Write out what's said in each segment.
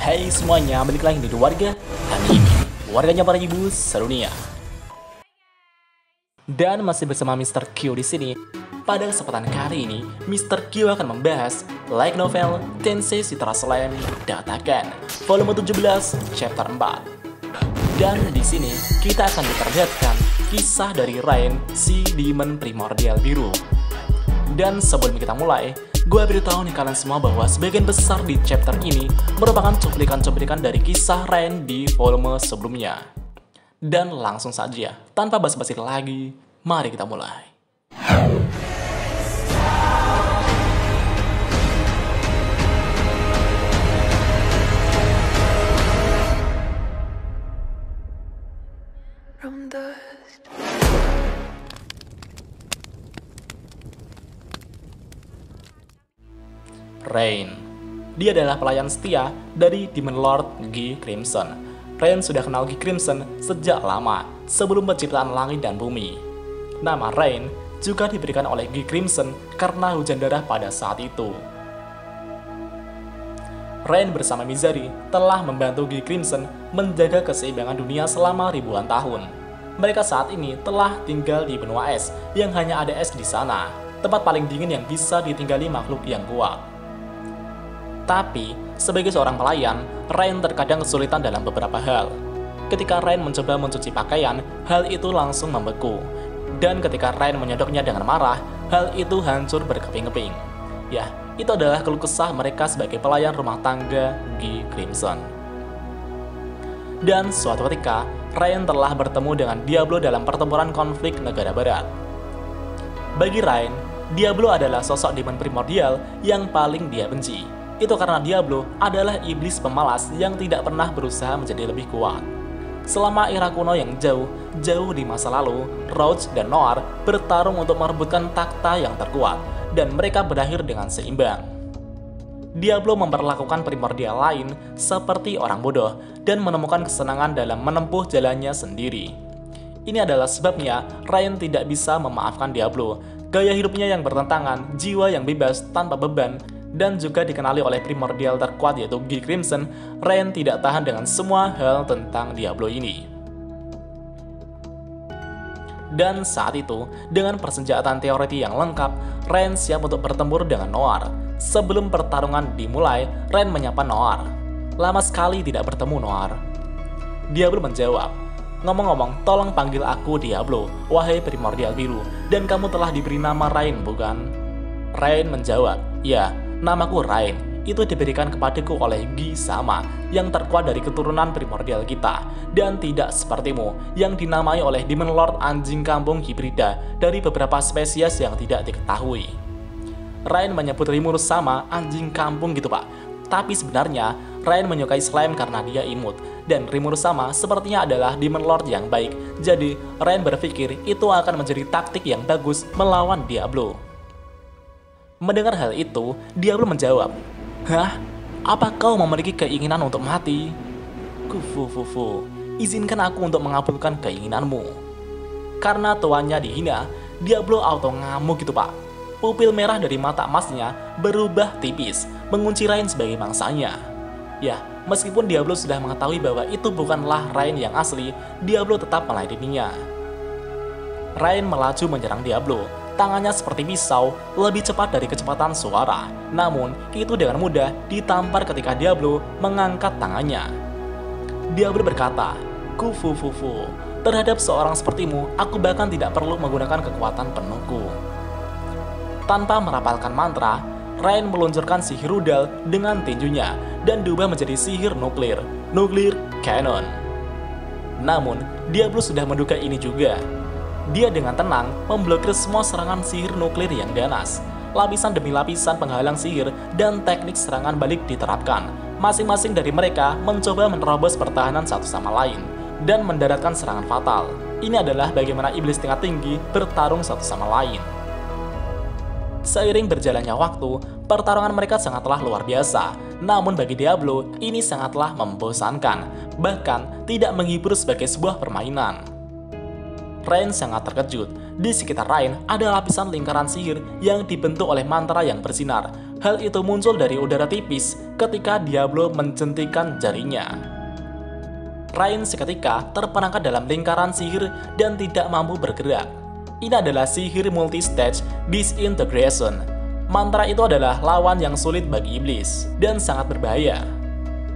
Hai semuanya, balik lagi di Warga Anime, warganya para ibu sedunia. Dan masih bersama Mr. Q di sini. Pada kesempatan kali ini, Mr. Q akan membahas light novel Tensei Citra Slam Datakan volume 17 chapter 4. Dan di sini kita akan diperlihatkan kisah dari Rain, si demon primordial biru. Dan sebelum kita mulai, gue beritahu nih kalian semua bahwa sebagian besar di chapter ini merupakan cuplikan-cuplikan dari kisah Rain di volume sebelumnya. Dan langsung saja, tanpa basa-basi lagi, mari kita mulai. Rain. Dia adalah pelayan setia dari Demon Lord G. Crimson. Rain sudah kenal G. Crimson sejak lama, sebelum penciptaan langit dan bumi. Nama Rain juga diberikan oleh G. Crimson karena hujan darah pada saat itu. Rain bersama Mizari telah membantu G. Crimson menjaga keseimbangan dunia selama ribuan tahun. Mereka saat ini telah tinggal di benua es yang hanya ada es di sana, tempat paling dingin yang bisa ditinggali makhluk yang kuat. Tapi, sebagai seorang pelayan, Rain terkadang kesulitan dalam beberapa hal. Ketika Rain mencoba mencuci pakaian, hal itu langsung membeku. Dan ketika Rain menyodoknya dengan marah, hal itu hancur berkeping-keping. Ya, itu adalah keluh kesah mereka sebagai pelayan rumah tangga G. Crimson. Dan suatu ketika, Rain telah bertemu dengan Diablo dalam pertempuran konflik negara barat. Bagi Rain, Diablo adalah sosok demon primordial yang paling dia benci. Itu karena Diablo adalah iblis pemalas yang tidak pernah berusaha menjadi lebih kuat. Selama era kuno yang jauh di masa lalu, Rouge dan Noir bertarung untuk merebutkan takhta yang terkuat, dan mereka berakhir dengan seimbang. Diablo memperlakukan primordial lain seperti orang bodoh dan menemukan kesenangan dalam menempuh jalannya sendiri. Ini adalah sebabnya Rain tidak bisa memaafkan Diablo. Gaya hidupnya yang bertentangan, jiwa yang bebas tanpa beban, dan juga dikenali oleh primordial terkuat yaitu G. Crimson, Rain tidak tahan dengan semua hal tentang Diablo ini. Dan saat itu, dengan persenjataan teori yang lengkap, Rain siap untuk bertempur dengan Noir. Sebelum pertarungan dimulai, Rain menyapa Noir. Lama sekali tidak bertemu Noir. Diablo menjawab, "Ngomong-ngomong, tolong panggil aku Diablo, wahai primordial biru, dan kamu telah diberi nama Rain, bukan?" Rain menjawab, "Ya, namaku Rain. Itu diberikan kepadaku oleh Gi Sama, yang terkuat dari keturunan primordial kita, dan tidak sepertimu, yang dinamai oleh Demon Lord anjing kampung hibrida dari beberapa spesies yang tidak diketahui." Rain menyebut Rimuru Sama anjing kampung gitu pak. Tapi sebenarnya, Rain menyukai slime karena dia imut, dan Rimuru Sama sepertinya adalah Demon Lord yang baik. Jadi, Rain berpikir itu akan menjadi taktik yang bagus melawan Diablo. Mendengar hal itu, Diablo menjawab, "Hah? Apa kau memiliki keinginan untuk mati? Kufu, izinkan aku untuk mengabulkan keinginanmu." Karena tuannya dihina, Diablo auto ngamuk gitu pak. Pupil merah dari mata emasnya berubah tipis, mengunci Rain sebagai mangsanya. Ya, meskipun Diablo sudah mengetahui bahwa itu bukanlah Rain yang asli, Diablo tetap meladeninya. Rain melaju menyerang Diablo. Tangannya seperti pisau, lebih cepat dari kecepatan suara. Namun, itu dengan mudah ditampar ketika Diablo mengangkat tangannya. Diablo berkata, "Kufu, terhadap seorang sepertimu, aku bahkan tidak perlu menggunakan kekuatan penuhku." Tanpa merapalkan mantra, Rain meluncurkan sihir rudal dengan tinjunya dan diubah menjadi sihir nuklir cannon. Namun, Diablo sudah menduga ini juga. Dia dengan tenang memblokir semua serangan sihir nuklir yang ganas. Lapisan demi lapisan penghalang sihir dan teknik serangan balik diterapkan. Masing-masing dari mereka mencoba menerobos pertahanan satu sama lain dan mendaratkan serangan fatal. Ini adalah bagaimana iblis tingkat tinggi bertarung satu sama lain. Seiring berjalannya waktu, pertarungan mereka sangatlah luar biasa. Namun bagi Diablo, ini sangatlah membosankan, bahkan tidak menghibur sebagai sebuah permainan. Rain sangat terkejut. Di sekitar Rain ada lapisan lingkaran sihir yang dibentuk oleh mantra yang bersinar. Hal itu muncul dari udara tipis ketika Diablo menjentikan jarinya. Rain seketika terperangkap dalam lingkaran sihir dan tidak mampu bergerak. Ini adalah sihir multi-stage disintegration. Mantra itu adalah lawan yang sulit bagi iblis dan sangat berbahaya.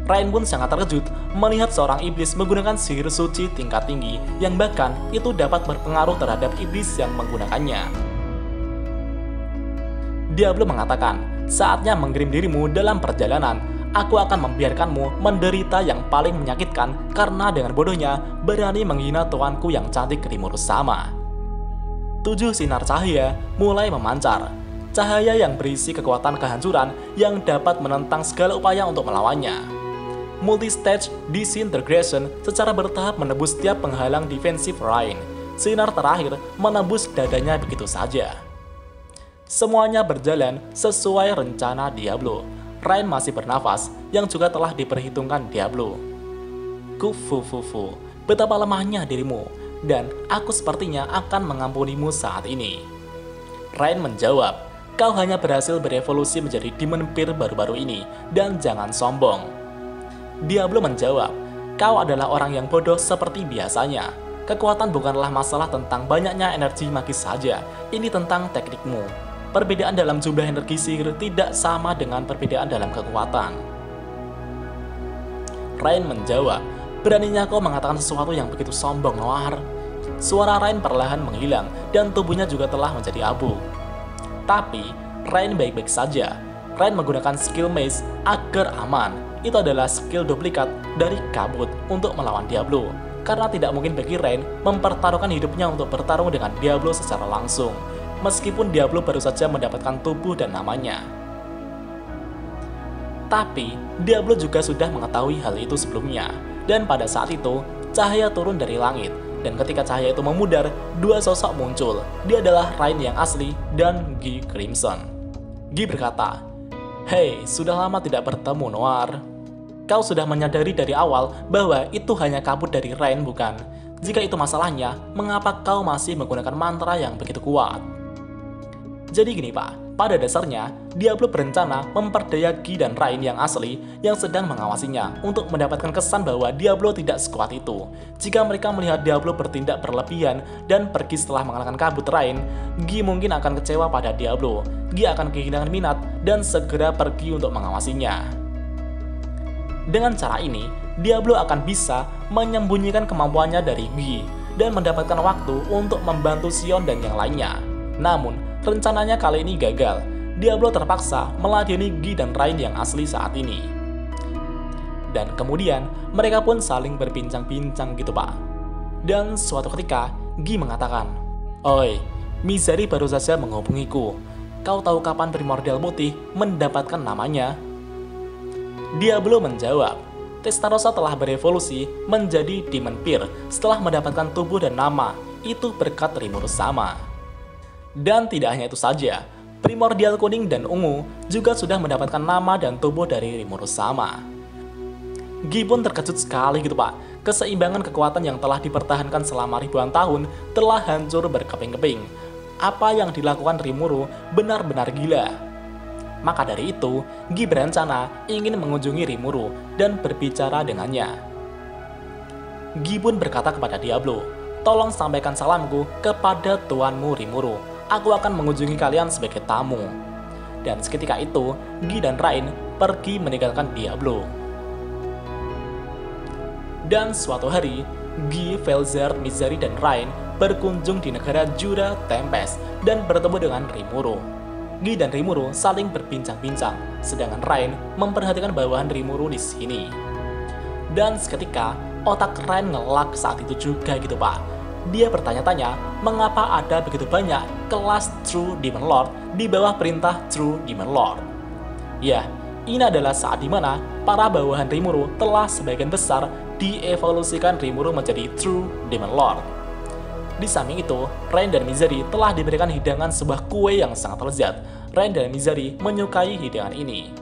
Rain pun sangat terkejut melihat seorang iblis menggunakan sihir suci tingkat tinggi yang bahkan itu dapat berpengaruh terhadap iblis yang menggunakannya. Diablo mengatakan, saatnya mengirim dirimu dalam perjalanan. Aku akan membiarkanmu menderita yang paling menyakitkan karena dengan bodohnya berani menghina tuanku yang cantik Rimurus sama. 7 sinar cahaya mulai memancar. Cahaya yang berisi kekuatan kehancuran yang dapat menentang segala upaya untuk melawannya. Multi-stage disintegration secara bertahap menebus setiap penghalang defensif Rain. Sinar terakhir menembus dadanya begitu saja. Semuanya berjalan sesuai rencana Diablo. Rain masih bernafas, yang juga telah diperhitungkan Diablo. Kufufufu, betapa lemahnya dirimu, dan aku sepertinya akan mengampunimu saat ini. Rain menjawab, kau hanya berhasil berevolusi menjadi Demon Peer baru-baru ini, dan jangan sombong. Diablo menjawab, kau adalah orang yang bodoh seperti biasanya. Kekuatan bukanlah masalah tentang banyaknya energi magis saja, ini tentang teknikmu. Perbedaan dalam jumlah energi sihir tidak sama dengan perbedaan dalam kekuatan. Rain menjawab, beraninya kau mengatakan sesuatu yang begitu sombong, Noir. Suara Rain perlahan menghilang dan tubuhnya juga telah menjadi abu. Tapi, Rain baik-baik saja. Rain menggunakan skill Maze agar aman. Itu adalah skill duplikat dari kabut untuk melawan Diablo. Karena tidak mungkin bagi Rain mempertaruhkan hidupnya untuk bertarung dengan Diablo secara langsung. Meskipun Diablo baru saja mendapatkan tubuh dan namanya. Tapi, Diablo juga sudah mengetahui hal itu sebelumnya. Dan pada saat itu, cahaya turun dari langit. Dan ketika cahaya itu memudar, 2 sosok muncul. Dia adalah Rain yang asli dan Guy Crimson. Guy berkata, "Hei, sudah lama tidak bertemu, Noir. Kau sudah menyadari dari awal bahwa itu hanya kabut dari Rain, bukan? Jika itu masalahnya, mengapa kau masih menggunakan mantra yang begitu kuat?" Jadi gini Pak, pada dasarnya Diablo berencana memperdaya Guy dan Rain yang asli yang sedang mengawasinya untuk mendapatkan kesan bahwa Diablo tidak sekuat itu. Jika mereka melihat Diablo bertindak berlebihan dan pergi setelah mengalahkan kabut Rain, Guy mungkin akan kecewa pada Diablo. Guy akan kehilangan minat dan segera pergi untuk mengawasinya. Dengan cara ini, Diablo akan bisa menyembunyikan kemampuannya dari Guy dan mendapatkan waktu untuk membantu Sion dan yang lainnya. Namun, rencananya kali ini gagal. Diablo terpaksa meladeni Guy dan Rain yang asli saat ini. Dan kemudian, mereka pun saling berbincang-bincang gitu Pak. Dan suatu ketika, Guy mengatakan, "Oi, Misery baru saja menghubungiku. Kau tahu kapan Primordial Putih mendapatkan namanya?" Diablo menjawab, Testarossa telah berevolusi menjadi Demon Peer setelah mendapatkan tubuh dan nama. Itu berkat Rimurus sama. Dan tidak hanya itu saja, Primordial Kuning dan Ungu juga sudah mendapatkan nama dan tubuh dari Rimurus sama. Guy pun terkejut sekali gitu Pak. Keseimbangan kekuatan yang telah dipertahankan selama ribuan tahun telah hancur berkeping-keping. Apa yang dilakukan Rimuru benar-benar gila. Maka dari itu, Guy berencana ingin mengunjungi Rimuru dan berbicara dengannya. Guy pun berkata kepada Diablo, "Tolong sampaikan salamku kepada tuanmu Rimuru. Aku akan mengunjungi kalian sebagai tamu." Dan seketika itu, Guy dan Rain pergi meninggalkan Diablo. Dan suatu hari, Guy, Velzard, Misery, dan Rain berkunjung di negara Jura Tempest dan bertemu dengan Rimuru. Guy dan Rimuru saling berbincang-bincang, sedangkan Rain memperhatikan bawahan Rimuru di sini. Dan seketika, otak Rain ngelak saat itu juga gitu Pak. Dia bertanya-tanya mengapa ada begitu banyak kelas True Demon Lord di bawah perintah True Demon Lord. Ya, ini adalah saat dimana para bawahan Rimuru telah sebagian besar dievolusikan Rimuru menjadi True Demon Lord. Di samping itu, Rain dan Misery telah diberikan hidangan sebuah kue yang sangat lezat. Rain dan Misery menyukai hidangan ini.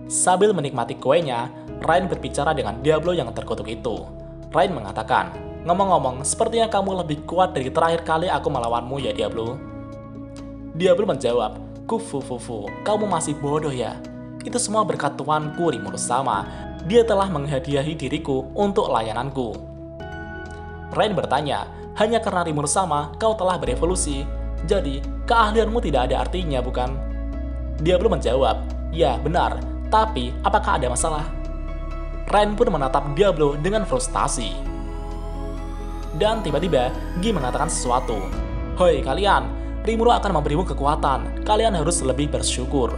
Sambil menikmati kuenya, Rain berbicara dengan Diablo yang terkutuk itu. Rain mengatakan, "Ngomong-ngomong, sepertinya kamu lebih kuat dari terakhir kali aku melawanmu ya Diablo." Diablo menjawab, Kufufufu, kamu masih bodoh ya? Itu semua berkat tuanku Rimuru sama. Dia telah menghadiahi diriku untuk layananku. Rain bertanya, hanya karena Rimuru sama kau telah berevolusi. Jadi, keahlianmu tidak ada artinya, bukan? Diablo menjawab, ya benar, tapi apakah ada masalah? Rain pun menatap Diablo dengan frustasi. Dan tiba-tiba, Guy mengatakan sesuatu. Hoi kalian, Rimuru akan memberimu kekuatan, kalian harus lebih bersyukur.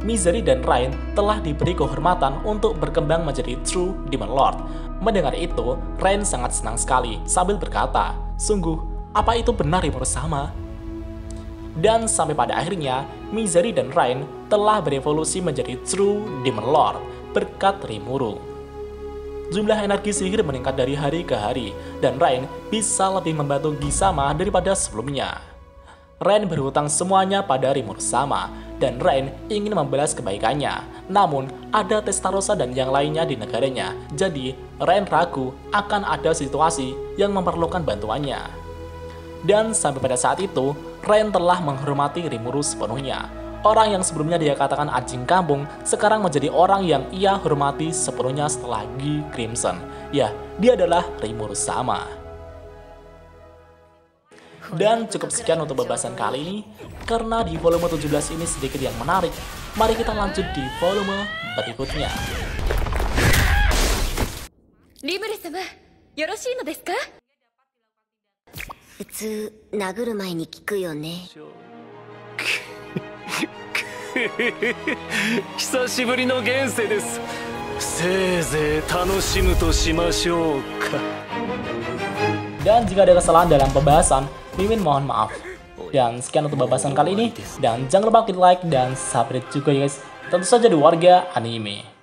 Misery dan Rain telah diberi kehormatan untuk berkembang menjadi True Demon Lord. Mendengar itu, Rain sangat senang sekali sambil berkata, sungguh, apa itu benar Rimuru sama? Dan sampai pada akhirnya, Misery dan Rain telah berevolusi menjadi True Demon Lord berkat Rimuru. Jumlah energi sihir meningkat dari hari ke hari, dan Rain bisa lebih membantu Guy sama daripada sebelumnya. Rain berhutang semuanya pada Rimuru sama, dan Rain ingin membalas kebaikannya. Namun, ada Testarossa dan yang lainnya di negaranya, jadi Rain ragu akan ada situasi yang memerlukan bantuannya. Dan sampai pada saat itu, Rain telah menghormati Rimuru sepenuhnya. Orang yang sebelumnya dia katakan anjing kampung, sekarang menjadi orang yang ia hormati sepenuhnya setelah Guy Crimson. Ya, dia adalah Rimuru sama. Dan cukup sekian untuk pembahasan kali ini. Karena di volume 17 ini sedikit yang menarik, mari kita lanjut di volume berikutnya. Rimuru sama, yoroshii no desu ka? 普通殴る前に聞くよね。久しぶりの現世です。せいぜい楽しむとしましょうか。 Dan jika ada kesalahan dalam pembahasan, Mimin mohon maaf. Dan sekian untuk pembahasan kali ini. Dan jangan lupa klik like dan subscribe juga ya guys. Tentu saja di Warga Anime.